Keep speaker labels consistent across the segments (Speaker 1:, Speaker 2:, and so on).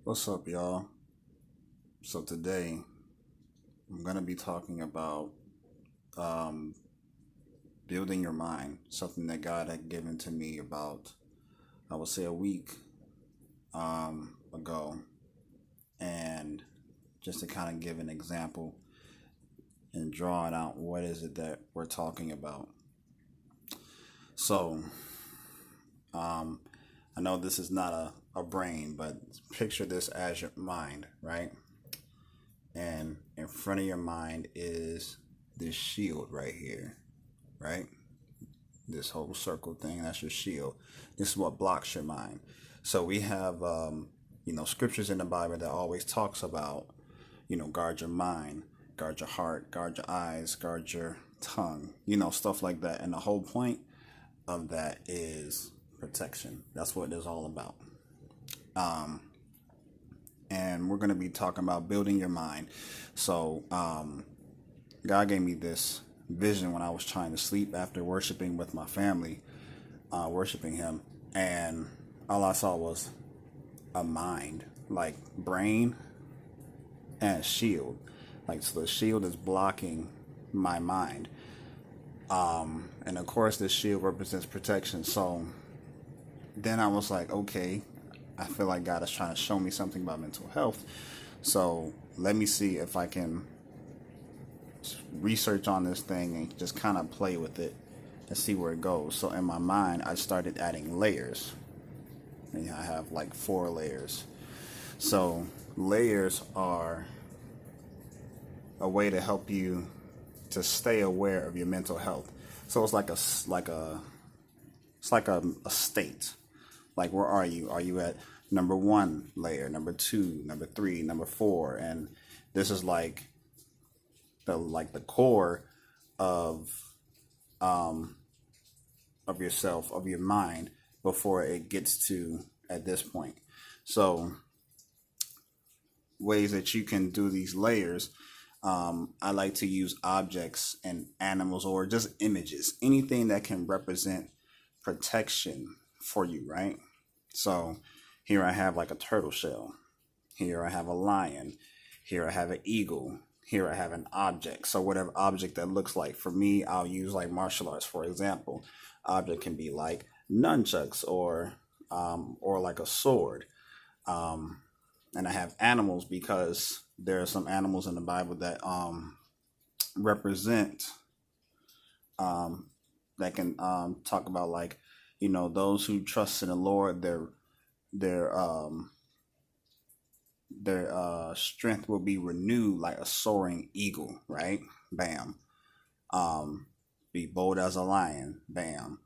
Speaker 1: What's up, y'all? So today I'm gonna be talking about um, building your mind, something that God had given to me about, I would say, a week ago, and just to kind of give an example and draw it out, what is it that we're talking about? So um, I know this is not a brain, but picture this as your mind, right? And in front of your mind is this shield right here, right? This whole circle thing, that's your shield. This is what blocks your mind. So we have scriptures in the Bible that always talks about, guard your mind, guard your heart, guard your eyes, guard your tongue, stuff like that. And the whole point of that is protection. That's what it's all about. And we're going to be talking about building your mind. So God gave me this vision when I was trying to sleep after worshiping with my family, worshiping Him, and all I saw was a mind, like brain and shield. Like, so the shield is blocking my mind. And of course, this shield represents protection. So then I was like, okay, I feel like God is trying to show me something about mental health. So let me see if I can research on this thing and just kind of play with it and see where it goes. So in my mind, I started adding layers. And I have like 4 layers. So layers are a way to help you to stay aware of your mental health. So it's like a state. Like, where are you? Are you at number 1 layer, number 2, number 3, number 4? And this is like the core of yourself, of your mind, before it gets to at this point. So ways that you can do these layers. I like to use objects and animals, or just images, anything that can represent protection for you, right? So here I have like a turtle shell. Here I have a lion. Here I have an eagle. Here I have an object. So whatever object that looks like, for me, I'll use like martial arts, for example. Object can be like nunchucks or like a sword. And I have animals because there are some animals in the Bible that represent that can talk about, like, those who trust in the Lord, their strength will be renewed like a soaring eagle, right? Bam. Be bold as a lion. Bam.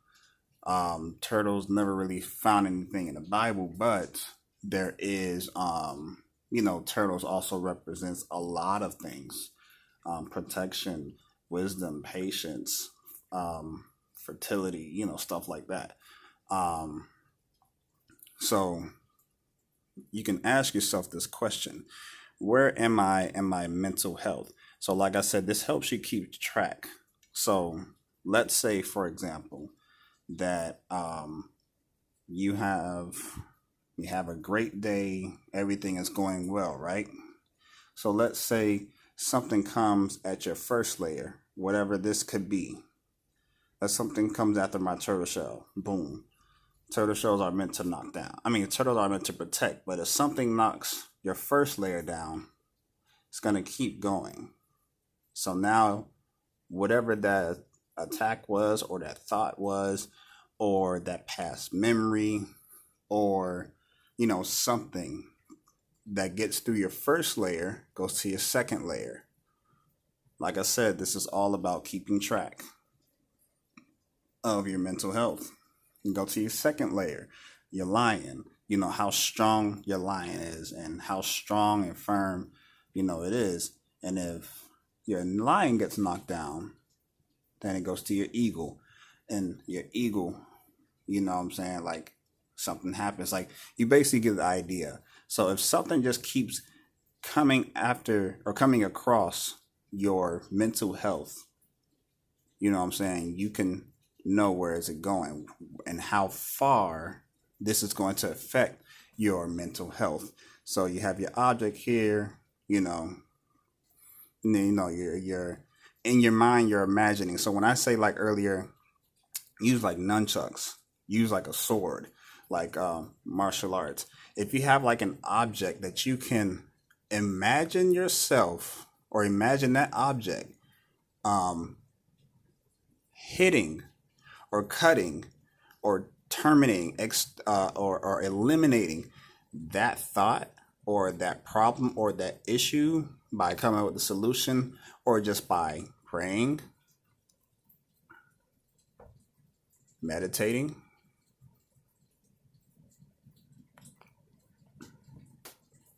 Speaker 1: Turtles never really found anything in the Bible, but there is, turtles also represents a lot of things: protection, wisdom, patience, fertility, stuff like that. Um, so you can ask yourself this question: where am I in my mental health? So, like I said, this helps you keep track. So, let's say, for example, that you have you have a great day, everything is going well, right? So let's say something comes at your first layer, whatever this could be. That something comes after my turtle shell. Boom. Turtle shells are meant to knock down. I mean, turtles are meant to protect, but if something knocks your first layer down, it's going to keep going. So now, whatever that attack was, or that thought was, or that past memory, or, something that gets through your first layer goes to your second layer. Like I said, this is all about keeping track of your mental health. You go to your second layer, your lion. You know how strong your lion is and how strong and firm, it is. And if your lion gets knocked down, then it goes to your eagle. And your eagle, what I'm saying? Like, something happens. Like, you basically get the idea. So if something just keeps coming after or coming across your mental health, what I'm saying, you can know where is it going and how far this is going to affect your mental health. So you have your object here, you know, and then, you're in your mind, you're imagining. So when I say like earlier, use like nunchucks, use like a sword, like martial arts. If you have like an object that you can imagine yourself or imagine that object um, hitting or cutting or terminating or eliminating that thought or that problem or that issue by coming up with a solution or just by praying, meditating,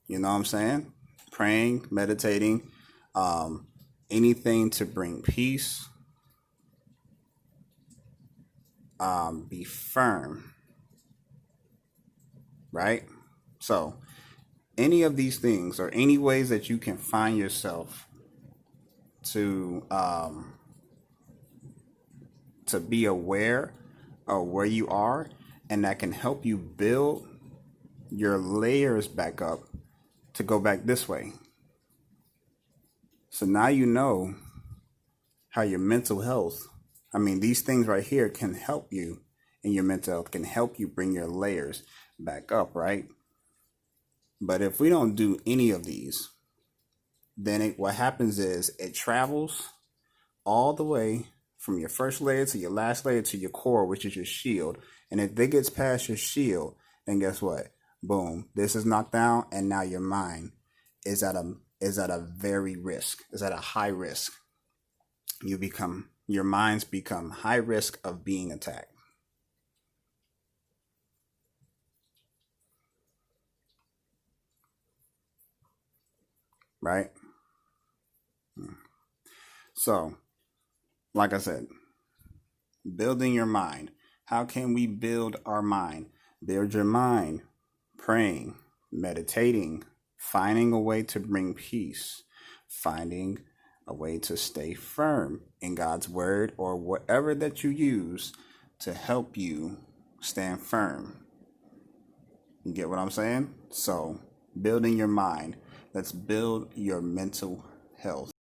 Speaker 1: you know what I'm saying? Praying, meditating, um, anything to bring peace, be firm, right? So, any of these things or any ways that you can find yourself to be aware of where you are, and that can help you build your layers back up to go back this way. So now you know how your mental health, I mean, these things right here can help you in your mental health, can help you bring your layers back up, right? But if we don't do any of these, then what happens is it travels all the way from your first layer to your last layer to your core, which is your shield. And if it gets past your shield, then guess what? Boom, this is knocked down, and now your mind is at a very risk, is at a high risk. Your minds become high risk of being attacked. Right? So, like I said, building your mind. How can we build our mind? Build your mind praying, meditating, finding a way to bring peace, finding a way to stay firm in God's word or whatever that you use to help you stand firm. You get what I'm saying? So, building your mind. Let's build your mental health.